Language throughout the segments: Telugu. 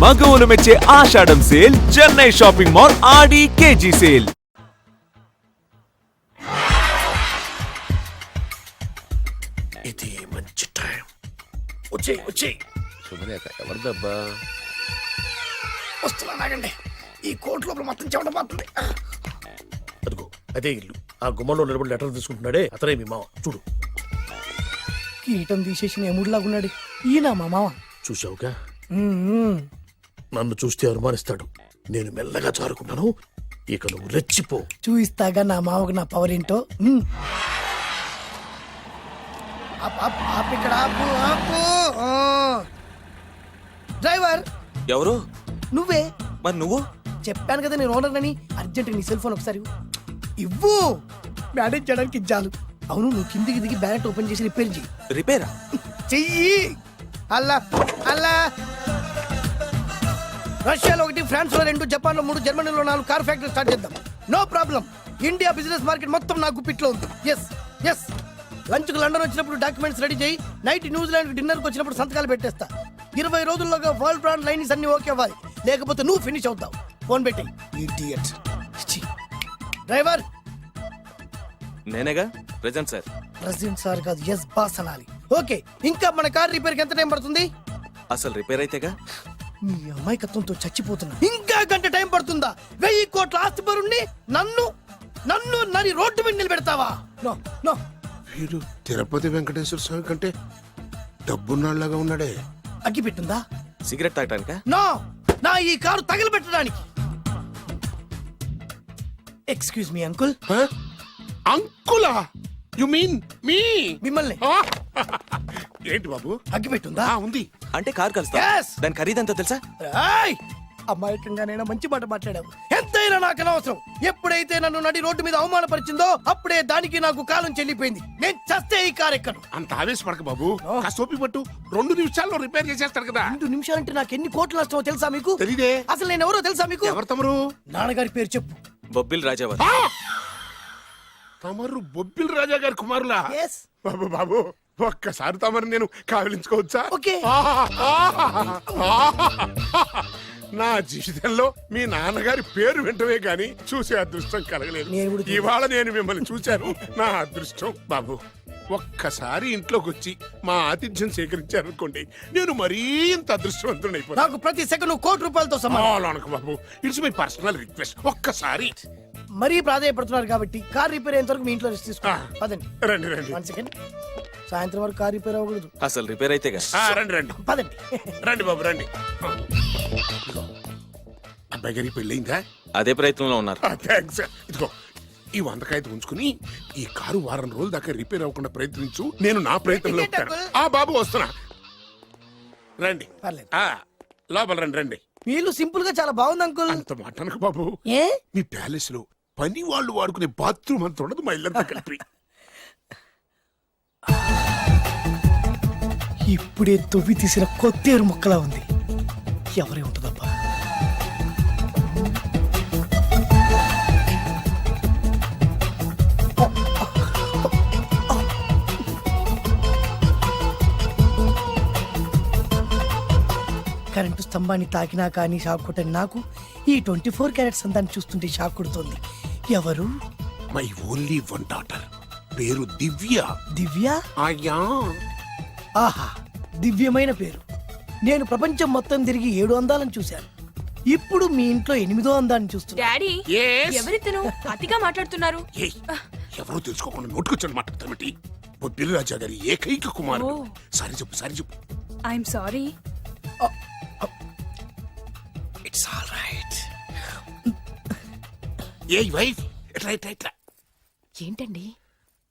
మగవులు మెచ్చే ఆషాఢం సేల్ చెన్నై షాపింగ్ మాల్ ఆడి కేజీ సేల్. ఇది మంచి టైం. వచ్చేయ్ శుభలేఖ ఎవరిదబ్బా? వస్తున్నా నాగండి. ఈ కోర్టు లోపల మొత్తం చెమట పోతుంది. అదిగో అదే ఇల్లు. ఆ గుమ్మంలో నిలబడి లెటర్ తీసుకుంటున్నాడే అతనే మీ మామ. చూడు. కీటం తీసేసిన ఎముడిలాగున్నాడు ఈయన మా మామ. చూసావుగా, నన్ను చూస్తే అనుమానిస్తాడు. నేను మెల్లగా జారుకున్నాను. ఇక నువ్వు రెచ్చిపో. చూయిస్తాగా నా మామకు నా పవర్ ఏంటో. ఇక్కడ డ్రైవర్ ఎవరు? నువ్వే. మరి నువ్వు? చెప్పాను కదా నేను ఓనర్ అని. అర్జెంట్ నీ సెల్ ఫోన్ ఒకసారి ఇవ్వు. మేనేజ్ చేయడానికి ఇచ్చాను. అవును, నువ్వు కిందికి దిగి బ్యానెట్ ఓపెన్ చేసి రిపేర్ చెయ్యి. రిపేరా? చెయ్యి. అల్లా అల్లా. రష్యాలో 1, ఫ్రాన్స్ లో 2, జపాన్ లో 3, జర్మనీలో 4 కార్ ఫ్యాక్టరీ స్టార్ట్ చేద్దాం. No problem. India business market మొత్తం నా గుప్పిట్లో ఉంది. ఎస్ లంచ్ కు లండన్ వచ్చినప్పుడు డాక్యుమెంట్స్ రెడీ చేయి. నైట్ న్యూజిలాండ్ డిన్నర్ కు వచ్చినప్పుడు సంతకాలు పెట్టేస్తా. 20 రోజుల్లోగా వరల్డ్ బ్రాండ్ లైన్స్ అన్ని ఓకే అవ్వాలి. లేకపోతే నువ్వు ఫినిష్ అవుతావు. ఫోన్ పెట్టి. ఇడియట్. డ్రైవర్. నేనేగా ప్రెజెంట్ సార్. ప్రెసిడెంట్ సార్ కాదు, ఎస్ బాస్ అనాలి. ఓకే, ఇంకా మన కార్ రిపేర్ కి ఎంత టైం పడుతుంది? అసలు రిపేర్ అయితేగా. మీ అమాయకత్వంతో చచ్చిపోతున్నా. ఇంకా గంట టైం పడుతుందా? 1000 కోట్ల ఆస్తి పరుణ్ణి నన్ను నన్ను రోడ్డు మీద నిలబెడతావా? No no. వీడు తిరుపతి వెంకటేశ్వర స్వామి కంటే డబ్బున్నాళ్ళగా ఉన్నాడే. అగ్గి పెట్టుందా? సిగరెట్ తాగటానికా? నో, నా ఈ కారు తగలబెట్టడానికి. Excuse me uncle. అంకులా? You mean me? మిమ్మల్ని. ఏంటి బాబు? అగ్గి పెట్టుందా? ఉంది. అంటే కార్ కలుస్తా. Yes. దాని ఖరీదంతా తెలుసా? అమాయకంగా నేను మంచి మాట మాట్లాడావు. ఎంతైనా నాకు అనవసరం. ఎప్పుడైతే నన్ను నడి రోడ్డు మీద అవమానపరిచిందో అప్పుడే దానికి నాకు కాలం చెల్లిపోయింది. నేను చస్తే ఈ కారు ఎక్కను. అంత ఆవేశపడక బాబు. కాస్త ఓపిక పట్టు. 2 నిమిషాల్లో రిపేర్ చేసేస్తాడు కదా. 2 నిమిషాలంటే నాకు ఎన్ని కోట్ల నష్టమో తెలుసా మీకు? తెలీదే. అసలు నేను ఎవరో తెలుసా మీకు? ఎవరు తమరు? నాన్నగారి పేరు చెప్పు. బొబ్బిల్ రాజావారు. తమరు బొబ్బిల్ రాజా గారి కుమారులా? Yes. బాబు బాబు, ఒక్కసారి తమరు నేను కావలించుకోవచ్చా? ఓకే. నా జీవితంలో మీ నాన్నగారి పేరు వింటమే గాని చూసే అదృష్టం కలగలేదు. ఇవాళ నేను మిమ్మల్ని చూశాను. నా అదృష్టం. బాబు, ఒక్కసారి ఇంట్లోకి వచ్చి మా ఆతిథ్యం సేకరించారనుకోండి, నేను మరీ ఇంత అదృష్టవంతుడైపోతాను. నాకు ప్రతి సెకండ్ 1 కోటి రూపాయలతో సమానం. బాబు, ఇట్స్ మై పర్సనల్ రిక్వెస్ట్. ఒక్కసారి. మరీ ప్రాధాయపడుతున్నారు కాబట్టి కార్ రిపేర్ అయ్యేంత వరకు మీ ఇంట్లో రెస్ట్ తీసుకోండి. పదండి. రండి రండి. 1 సెకండ్. సాయంత్రం వరకు కార్ రిపేర్ అవ్వకూడదు. అసలు రిపేర్ అయితేగా. రండి రండి. పదండి. రండి బాబు రండి. అబ్బాయి గారి పెళ్ళయిందా? అదే ప్రయత్నంలో ఉన్నారు. థ్యాంక్స్. ఇదిగో ఈ 100 కాగితం ఉంచుకుని ఈ కారు వారం రోజుల దాకా రిపేర్ అవ్వకుండా ప్రయత్నించు. నేను నా ప్రయత్నంలో ఉంటాను. బాబు వస్తున్నా. రండి. పర్లేదు. లోపల రండి రండి. వీళ్ళు సింపుల్ గా చాలా బాగుంది అంకుల్. అంత మాట అనకు బాబు. ఏ? మీ ప్యాలెస్ లో పని వాళ్ళు వాడుకునే బాత్రూమ్ అంత ఉండదు. మా ఇల్లంతా కలిపి. ఇప్పుడే తొవ్వి తీసిన కొత్తేరు ముక్కలా ఉంది. ఎవరే ఉంటుందబ్బా? కరెంటు స్తంభాన్ని తాకినా కానీ షాక్ కొట్టని నాకు ఈ 24 క్యారెట్స్ అందాన్ని చూస్తుంటే షాక్ కొడుతోంది. ఎవరు? My only 1 daughter. పేరు దివ్య. దివ్య? అయ్యా. ఆహా, దివ్యమైన పేరు. నేను ప్రపంచం మొత్తం తిరిగి 7 అందాలను చూశాను. ఇప్పుడు మీ ఇంట్లో 8వ అందాన్ని చూస్తున్నా. Daddy, Yes? ఎవరితను అతిగా మాట్లాడుతున్నారు? ఏయ్, ఎవరో తెలుసుకోకుండా నోటుకొచ్చాను మాట్లాడతామటి. బొబ్బిలి రాజా గారి ఏకైక కుమారుడు. సారీ చెప్పు. I'm sorry. It's all right. A wife, ఇట్లా ఏంటండి?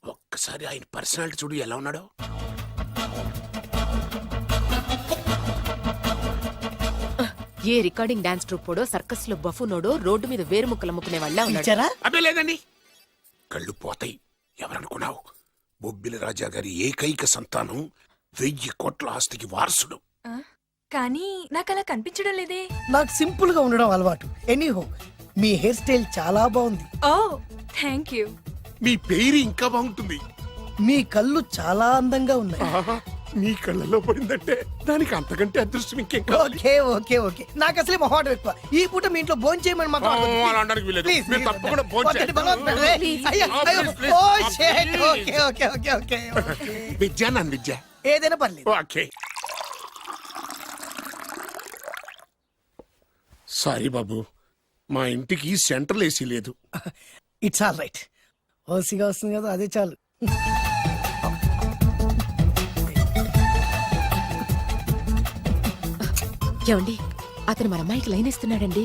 ఒక్కసారి ఆయన పర్సనాలిటీ చూడు ఎలా ఉన్నాడో. ఏ రికార్డింగ్ డాన్స్ ట్రూపోడో, సర్కస్ లో బఫూనోడో, రోడ్డు మీద వేరు ముక్కలు అమ్ముకునే వాళ్ళ ఉన్నాడు. అబ్బే లేదండి, కళ్ళు పోతాయి. ఎవరనుకున్నావు? బొబ్బిలి రాజా గారి ఏకైక సంతానం, 1000 కోట్ల ఆస్తికి వారసుడు. కానీ నాకు అలా కనిపించడం లేదే. నాకు సింపుల్ గా ఉండడం అలవాటు. ఎనీహో, మీ హెయిర్ స్టైల్ చాలా బాగుంది. ఓ థ్యాంక్ యూ. మీ పేరు ఇంకా బాగుంటుంది. మీ కళ్ళు చాలా అందంగా ఉన్నాయి. నీ కళ్ళలో పడిందంటే దానికి అంతకంటే అదృష్టం ఇంకేం కావాలి? ఓకే ఓకే ఓకే నాకు అసలే మొహాటం ఎక్కువ ఈ పూట మీ ఇంట్లో భోజనం చేయమని మాత్రం అడగొద్దు. అలా అనడానికి వీలేదు. Please, మీరు please. తప్పకుండా భోంచేయండి. వద్దండి, బలవంతం పెట్టవే. అయ్యో, అయ్యో. Please, ఓ, please. shit. Okay okay okay okay okay. Vidya నన్ను విద్య. ఏదైనా పర్లేదు. ఓకే. సారీ బాబు, మా ఇంటికి సెంట్రల్ ఏసీ లేదు. It's all right. ఓసిగా వస్తుంది కదా అదే చాలు. ఏమండి అతను మన అమ్మాయికి లైన్ ఇస్తున్నాడండి.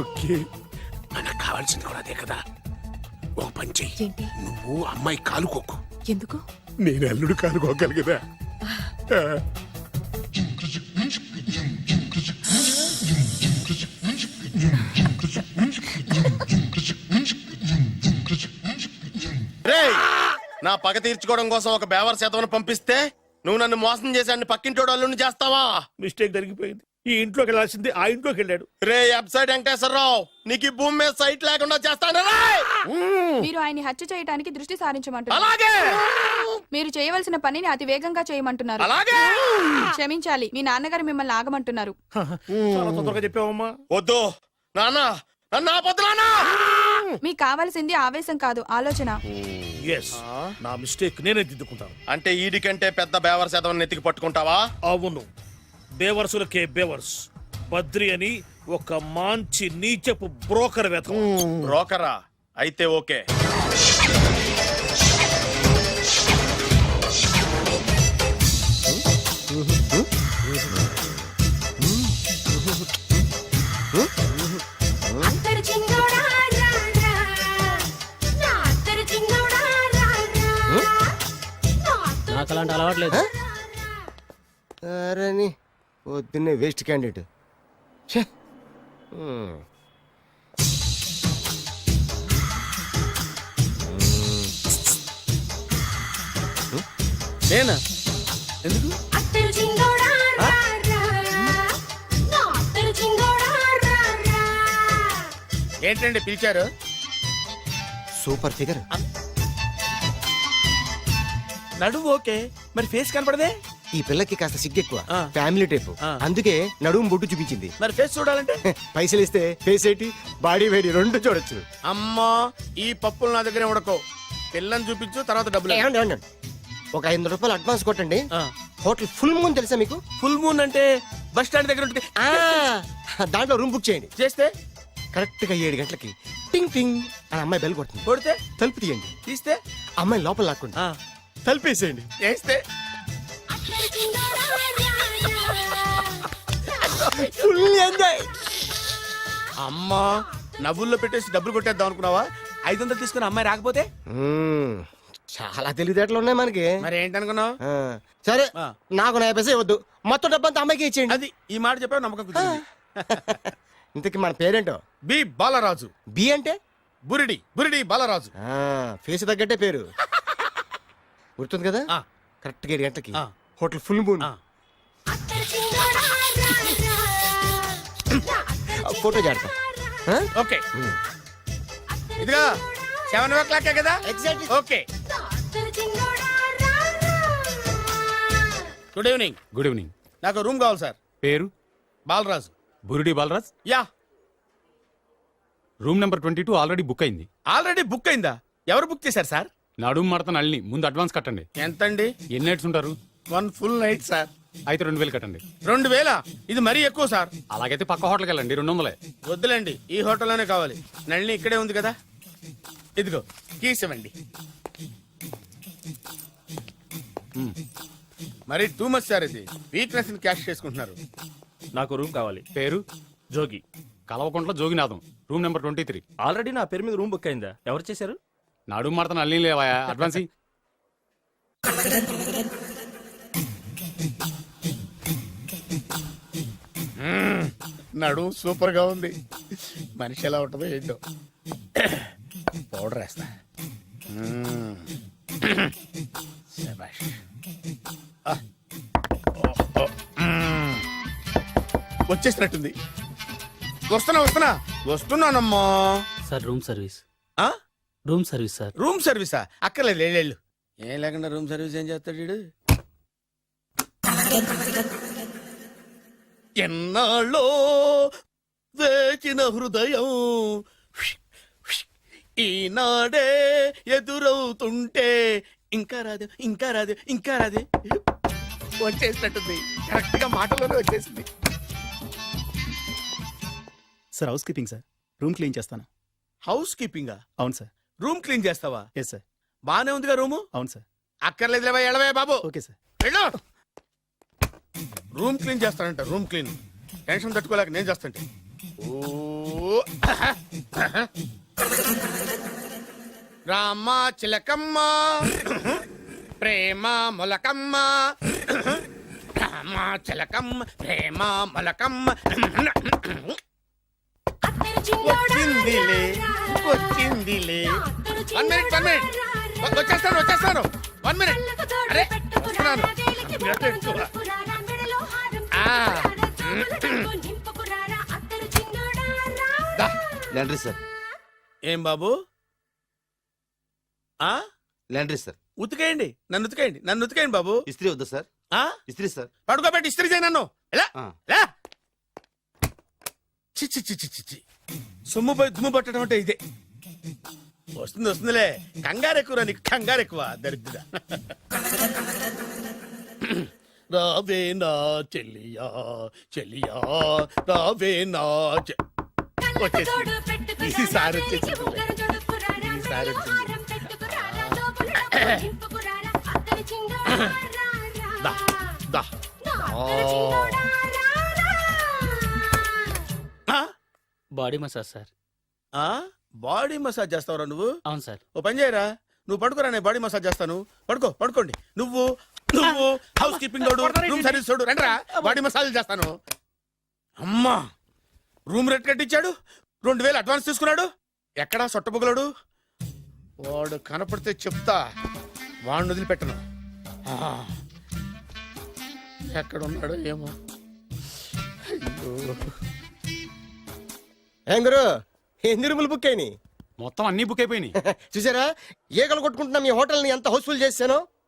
ఓకే, మనకు కావాల్సింది కూడా అదే కదా. ఓ పని చెయ్యి, ఏంటి? నువ్వు అమ్మాయి కాలుకోకు, ఎందుకు? నేను అల్లుడు కాలుకోగలి కదా. రేయ్, నా పగ తీర్చుకోవడం కోసం ఒక బేవర్ శాతం పంపిస్తే నువ్వు నన్ను మోసం చేశాన్ని పక్కింటోడు అల్లుడిని చేస్తావా? మిస్టేక్ జరిగిపోయింది. ఈ ఇంట్లోకి వెళ్ళాల్సింది ఆ ఇంట్లోకి వెళ్ళాడు. రే వెబ్సైట్ వెంకటేశ్వరరావు, నీకు ఈ భూమి మీద సైట్ లేకుండా చేస్తాను. మీరు ఆయన్ని హత్య చేయడానికి దృష్టి సారించమంటున్నారు. అలాగే మీరు చేయవలసిన పనిని అతి వేగంగా చేయమంటున్నారు. అలాగే. క్షమించాలి, మీ నాన్నగారు మిమ్మల్ని ఆగమంటున్నారు. చాలా తొందరగా చెప్పావమ్మా. వద్దు నాన్న, నన్ను ఆపొద్దు నాన్న. మీకు కావాల్సింది ఆవేశం కాదు, ఆలోచన. ఎస్, నా మిస్టేక్ నేనే దిద్దుకుంటాను. అంటే ఈడి కంటే పెద్ద బేవర్ శాతం నెత్తికి పట్టుకుంటావా? అవును, బేవర్సులకే బేవర్స్. బద్రి అని ఒక మంచి నీచపు బ్రోకర్ వెతకం. బ్రోకరా? అయితే ఓకే. నాకు అలాంటి అలవాట్లేదు. అరే పొద్దున్నే వేస్ట్ క్యాండిడేట్. నేనా? ఎందుకు? ఏంటండి పిలిచారు? Super figure. నడువు ఓకే, మరి ఫేస్ కనపడదే. ఈ పిల్లకి కాస్త సిగ్గెక్కువ, ఫ్యామిలీ టైప్. అందుకే నడుము బొట్టు చూపించింది. మరి ఫేస్ చూడాలంటే పైసలు ఇస్తే ఫేస్ ఏంటి, బాడీ వేడి రెండు చూడొచ్చు. అమ్మా, ఈ పప్పులు నా దగ్గర ఉడకో. పిల్లని చూపించు, తర్వాత డబ్బులు. ఏమండి, ఏమండి, ఒక 500 రూపాయలు అడ్వాన్స్ కొట్టండి. హోటల్ ఫుల్ మూన్ తెలుసా మీకు? ఫుల్ మూన్ అంటే బస్ స్టాండ్ దగ్గర ఉంటుంది. దాంట్లో రూమ్ బుక్ చేయండి. చేస్తే కరెక్ట్ గా 7 గంటలకి టింగ్ టింగ్ అని అమ్మాయి బెల్ కొడుతుంది. కొడితే తలుపు తీయండి. తీస్తే అమ్మాయి లోపల లాక్కుండి తలుపేసేయండి. చేస్తే ఫుల్ ఎంజాయ్. అమ్మా, నవ్వుల్లో పెట్టేసి డబ్బులు కొట్టేద్దాం అనుకున్నావా? 500 తీసుకుని అమ్మాయి రాకపోతే? చాలా తెలివితేటలు ఉన్నాయి మనకి. మరి ఏంటనుకున్నావు? సరే, ఆ. నాకు 50 పైసలు వద్దు, మొత్తం డబ్బంతా అమ్మాయికి ఇచ్చేయండి. అది ఈ మాట చెప్పావు, నమ్మకం కుదిరింది. ఇంతకి మన పేరేంటో? బి బాలరాజు. బి అంటే బురిడి, బురిడి బాలరాజు. ఫేస్ తగ్గట్టే పేరు. గుర్తుంది కదా? ఆ. కరెక్ట్ గా 7 గంటలకి ఆ. Hotel full moon. ఫోటో చేడతా. ఓకే, ఇదిగా 7:00 కదా? Exactly. Okay. Good evening. Good evening. నాకు రూమ్ కావాలి సార్. పేరు? Balaraju. Burudi Balaraj. Yeah. Room number 22 already book అయింది. ఆల్రెడీ బుక్ అయిందా? ఎవరు బుక్ చేశారు సార్? నడుము మడత నళ్ళని ముందు అడ్వాన్స్ కట్టండి. ఎంతండి? ఎన్ని నైట్స్ ఉంటారు? 1 ఫుల్ నైట్ సార్. అయితే 2000 కట్టండి. 2000? ఇది మరీ ఎక్కువ సార్. అలాగైతే పక్క హోటల్కి వెళ్ళండి, 200. వద్దులేండి, ఈ హోటల్లోనే కావాలి. నళిని ఇక్కడే ఉంది కదా. ఇదిగో కీస్ ఇవ్వండి. మరి టూ మచ్ సార్, ఇది వీక్నెస్ ని క్యాష్ చేసుకుంటున్నారు. నాకు రూమ్ కావాలి. పేరు? జోగి. కలవకుంట్ల జోగినాథం. Room number 23. ఆల్రెడీ నా పేరు మీద రూమ్ బుక్ అయిందా? ఎవరు చేశారు? నడుము మడత నళ్ళని లేవా, అడ్వాన్స్ ఇయ్యి. నడు సూపర్ గా ఉంది. మనిషి ఎలా ఉంటుందో ఏంటో. పౌడర్ వేస్తా. శభాష్. వచ్చేసినట్టుంది. వస్తున్నా. వస్తున్నానమ్మా. Sir room service. ఆ? Room service sir. రూమ్ సర్వీసా? అక్కర్లేదు, లేళ్ళు. ఏం లేకుండా రూమ్ సర్వీస్ ఏం చేస్తాడు వీడు? ఎన్నాళ్ళో వేచిన హృదయం ఈనాడే ఎదురవుతుంటే ఇంకా రాదు, ఇంకా రాదు, ఇంకా రాదు. వచ్చేసినట్టుంది, కరెక్ట్ గా మాటలోనే వచ్చేసింది. Sir house keeping sir. Room clean చేస్తాను. హౌస్ కీపింగా? అవును సార్. రూమ్ క్లీన్ చేస్తావా? Yes sir. బానే ఉందిగా రూము? అవును సార్. అక్కర్లేదు, ఎడవే బాబు. Okay sir. వెళ్ళు. రూమ్ క్లీన్ చేస్తానంట, రూమ్ క్లీన్. టెన్షన్ తట్టుకోలేక నేను చేస్తాంటే. ఓ రామ చిలకమ్మ ప్రేమ మొలకమ్మ, రామ చిలకమ్మ ప్రేమ మొలకమ్మ. వచ్చిందిలే, వచ్చిందిలే. 1 minute, 1 minute. వచ్చేస్తాను, వచ్చేస్తాను. 1 minute. అరే వస్తున్నాను. Laundry sir. ఏం బాబు? ఆ లాండ్రీ సార్. ఉతికేయండి, నన్ను ఉతికేయండి, నన్ను ఉతికేయండి బాబు. ఇస్త్రీ వద్దా సార్? ఆ ఇస్త్రీ సార్. పడుకోబెట్టి ఇస్త్రీ చేయి నన్ను. ఎలా ఆ. ఎలా? చి చి చి చి చి చి. సొమ్ము పోయి దుమ్ము పట్టడం అంటే ఇదే. వస్తుంది వస్తుందిలే. కంగారు ఎక్కువ, నీకు కంగారు ఎక్కువ దరిద్ర. రావే నా చెల్లియా చెల్లియా, రావే నా వచ్చేసి ఈసారి వచ్చేసి ఈసారి వచ్చింది. దా దా. Body massage sir. Body massage చేస్తావురా నువ్వు? అవును సార్. ఓ పని చేయరా, నువ్వు పడుకోరా, నేను బాడీ మసాజ్ చేస్తాను. పడుకో, పడుకోండి. నువ్వు నువ్వు హౌస్ కీపింగ్ తోడు, రూమ్ సర్వీస్ తోడు, రండిరా బాడీ మసాజ్ చేస్తాను. అమ్మా, రూమ్ రేట్ కట్టించాడు, 2000 అడ్వాన్స్ తీసుకున్నాడు. ఎక్కడా సొట్టబుగలాడు? వాడు కనపడితే చెప్తా, వాడిని వదిలిపెట్టను. ఎక్కడున్నాడో ఏమో. అయ్యో. ఏం గురు, ఎన్ని రూములు బుక్ అయినాయి? మొత్తం అన్ని బుక్ అయిపోయినాయి. చూసారా, ఈగలు కొట్టుకుంటున్నా మీ హోటల్ని ఎంత హౌస్ఫుల్ చేశాను.